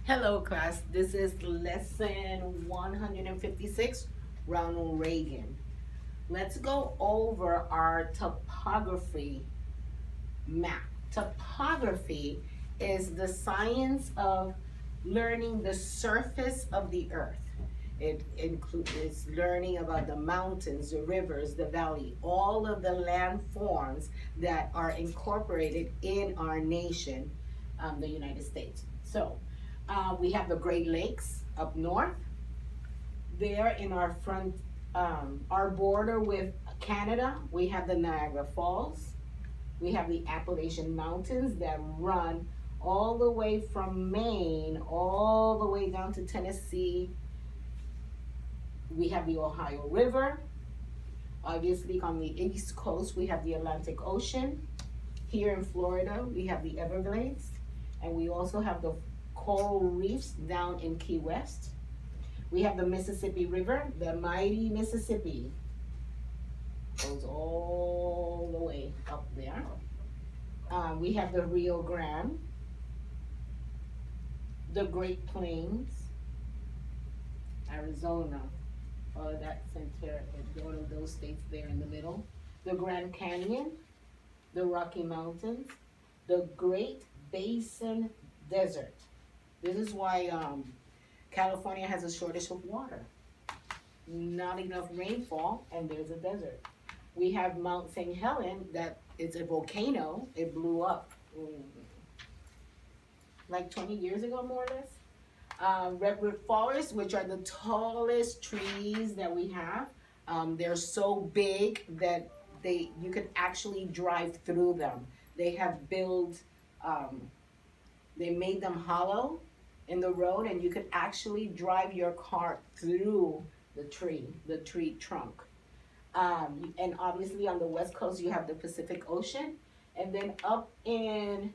Hello class, this is lesson 156, Ronald Reagan. Let's go over our topography map. Topography is the science of learning the surface of the earth. It includes learning about the mountains, the rivers, the valley, all of the landforms that are incorporated in our nation, the United States. So we have the Great Lakes up north. There in our front, our border with Canada, we have the Niagara Falls. We have the Appalachian Mountains that run all the way from Maine, all the way down to Tennessee. We have the Ohio River. Obviously, on the East Coast, we have the Atlantic Ocean. Here in Florida, we have the Everglades. And we also have the coral reefs down in Key West. We have the Mississippi River, the mighty Mississippi. Goes all the way up there. We have the Rio Grande, the Great Plains, Arizona, all of that center, all of those states there in the middle. The Grand Canyon, the Rocky Mountains, the Great Basin Desert. This is why California has a shortage of water. Not enough rainfall, and there's a desert. We have Mount St. Helens, that is a volcano. It blew up like 20 years ago, more or less. Redwood forests, which are the tallest trees that we have. They're so big that you could actually drive through them. They have built, they made them hollow in the road, and you could actually drive your car through the tree trunk. And obviously on the west coast you have the Pacific Ocean, and then up in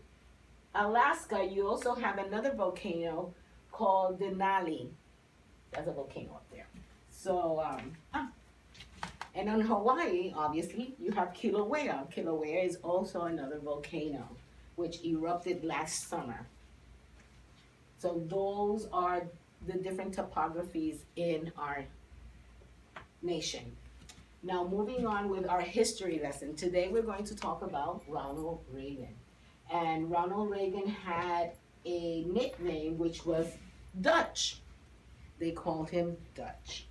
Alaska you also have another volcano called Denali. That's a volcano up there. So and on Hawaii, obviously, you have Kilauea. Kilauea is also another volcano which erupted last summer. So those are the different topographies in our nation. Now moving on with our history lesson. Today we're going to talk about Ronald Reagan. And Ronald Reagan had a nickname which was Dutch. They called him Dutch.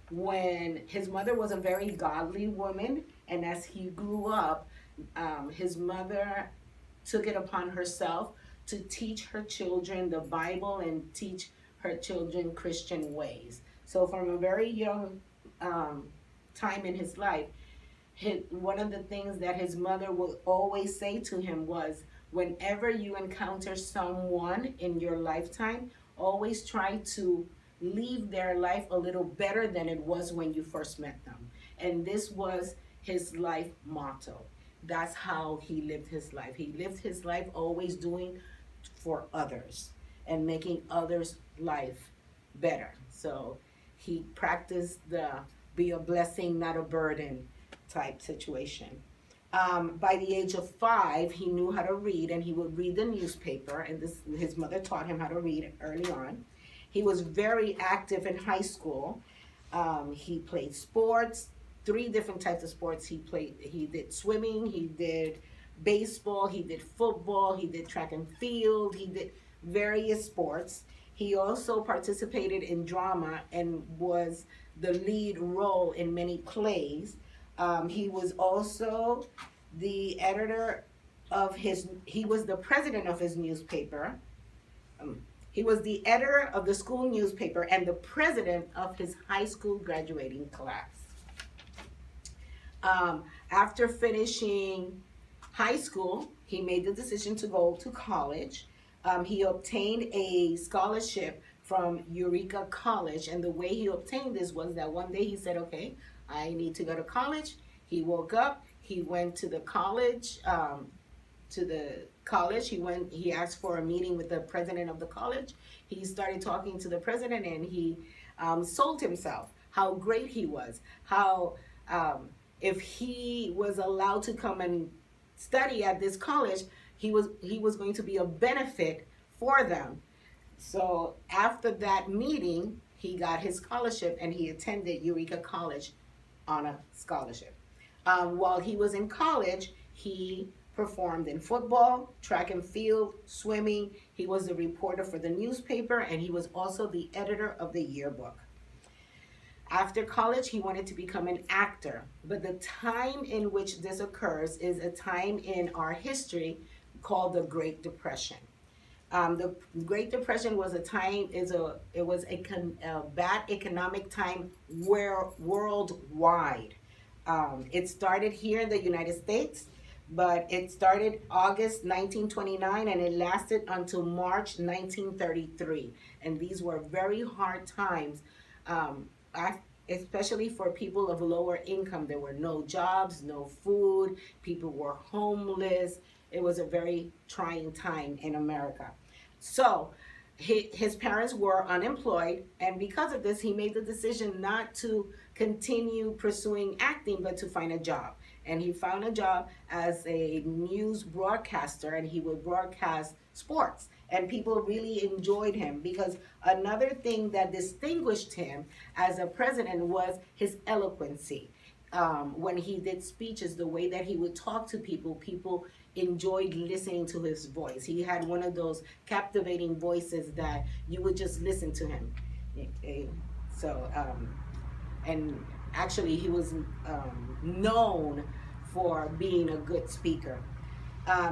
When his mother was a very godly woman, and as he grew up, his mother took it upon herself to teach her children the Bible and teach her children Christian ways. So from a very young time in his life, one of the things that his mother would always say to him was, whenever you encounter someone in your lifetime, always try to leave their life a little better than it was when you first met them. And this was his life motto. That's how he lived his life. He lived his life always doing for others and making others' life better. So he practiced the be a blessing, not a burden type situation. By the age of 5, he knew how to read, and he would read the newspaper, and his mother taught him how to read early on. He was very active in high school. He played sports, 3 different types of sports he played. He did swimming, he did baseball, he did football, he did track and field, he did various sports. He also participated in drama and was the lead role in many plays. He was also the editor of he was the president of his newspaper. He was the editor of the school newspaper and the president of his high school graduating class. After finishing high school, he made the decision to go to college. He obtained a scholarship from Eureka College, and the way he obtained this was that one day he said, okay, I need to go to college. He woke up, he went to the college, he asked for a meeting with the president of the college. He started talking to the president, and he sold himself, how great he was, how if he was allowed to come and study at this college, he was going to be a benefit for them. So after that meeting, he got his scholarship and he attended Eureka College on a scholarship. While he was in college, he performed in football, track and field, swimming. He was a reporter for the newspaper, and he was also the editor of the yearbook. After college, he wanted to become an actor, but the time in which this occurs is a time in our history called the Great Depression. The Great Depression was a time it was a bad economic time where worldwide. It started here in the United States, but it started August 1929 and it lasted until March 1933. And these were very hard times, um, especially for people of lower income. There were no jobs, no food, people were homeless. It was a very trying time in America. So his parents were unemployed, and because of this, he made the decision not to continue pursuing acting, but to find a job. And he found a job as a news broadcaster, and he would broadcast sports. And people really enjoyed him because another thing that distinguished him as a president was his eloquency. When he did speeches, the way that he would talk to people, people enjoyed listening to his voice. He had one of those captivating voices that you would just listen to him. Eh, So, and actually, he was known for being a good speaker.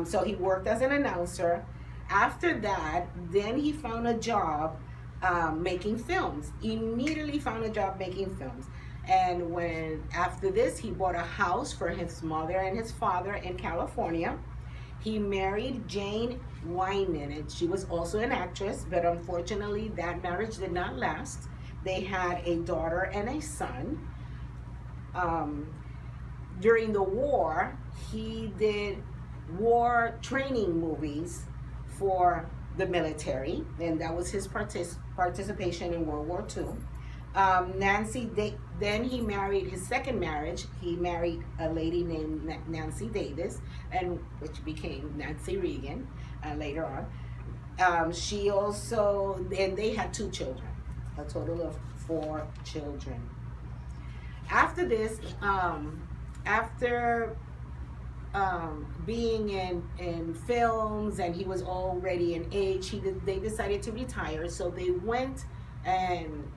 So he worked as an announcer. After that, then he found a job making films. Immediately found a job making films. And when after this, he bought a house for his mother and his father in California. He married Jane Wyman, and she was also an actress, but unfortunately, that marriage did not last. They had a daughter and a son. Um, During the war, he did war training movies for the military, and that was his participation in World War II. Then he married his second marriage. He married a lady named Nancy Davis, and which became Nancy Reagan later on. She also, and they had two children, a total of four children. After this, after being in films and he was already in age, they decided to retire. So they went and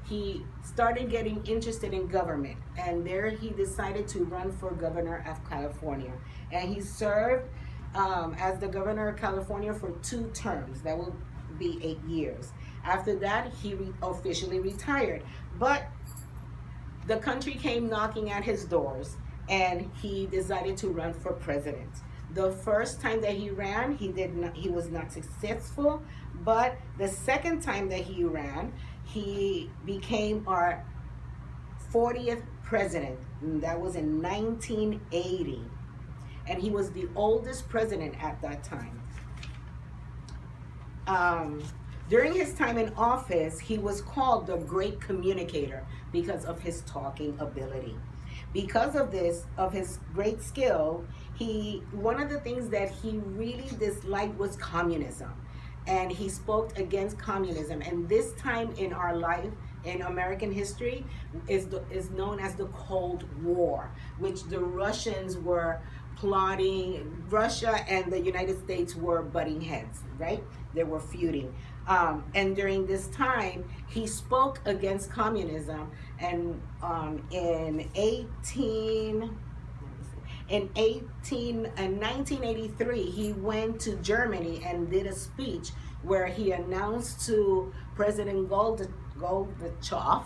he started getting interested in government. And there he decided to run for governor of California. And he served as the governor of California for 2 terms. That will be 8 years. After that, he officially retired. But the country came knocking at his doors and he decided to run for president. The first time that he ran, he was not successful, but the second time that he ran, he became our 40th president. And that was in 1980. And he was the oldest president at that time. During his time in office, he was called the great communicator because of his talking ability. Because of this, of his great skill, one of the things that he really disliked was communism. And he spoke against communism. And this time in our life, in American history, is known as the Cold War, which the Russians were plotting. Russia and the United States were butting heads, right? They were feuding. And during this time, he spoke against communism. And in 1983, he went to Germany and did a speech where he announced to President Gorbachev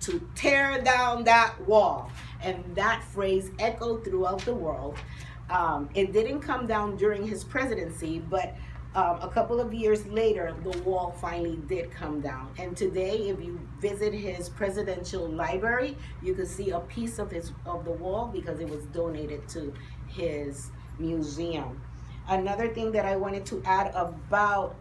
to tear down that wall. And that phrase echoed throughout the world. It didn't come down during his presidency, but a couple of years later, the wall finally did come down. And today, if you visit his presidential library, you can see a piece of the wall because it was donated to his museum. Another thing that I wanted to add about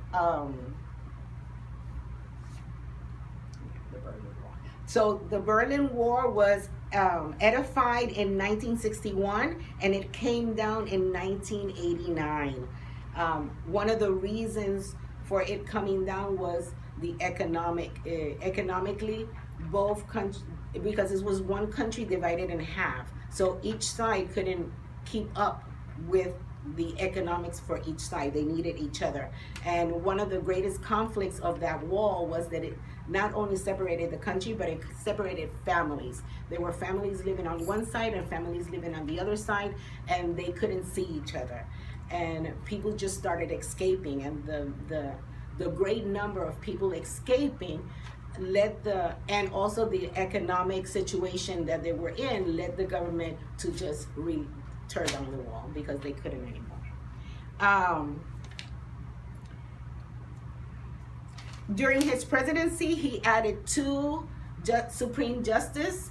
the Berlin Wall was edified in 1961 and it came down in 1989. One of the reasons for it coming down was the economically, both countries, because it was one country divided in half, so each side couldn't keep up with the economics for each side. They needed each other. And one of the greatest conflicts of that wall was that it not only separated the country, but it separated families. There were families living on one side and families living on the other side, and they couldn't see each other. And people just started escaping, and the great number of people escaping and also the economic situation that they were in led the government to just tear down the wall because they couldn't anymore. During his presidency, he added 2 Supreme Justice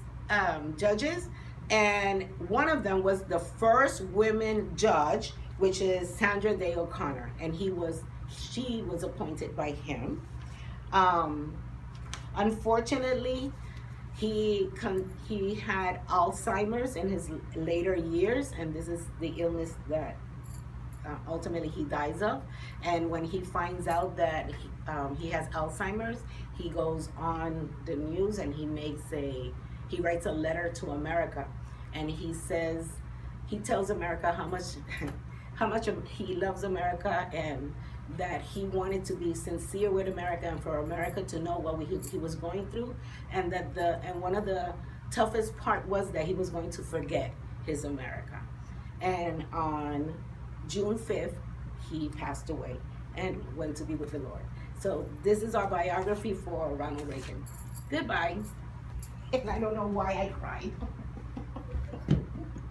judges, and one of them was the first women judge, which is Sandra Day O'Connor, and she was appointed by him. Unfortunately, he had Alzheimer's in his later years, and this is the illness that ultimately he dies of. And when he finds out that he has Alzheimer's, he goes on the news and he writes a letter to America, and he tells America how much he loves America, and that he wanted to be sincere with America and for America to know what he was going through, and one of the toughest part was that he was going to forget his America. And on June 5th, he passed away and went to be with the Lord. So this is our biography for Ronald Reagan. Goodbye. And I don't know why I cried.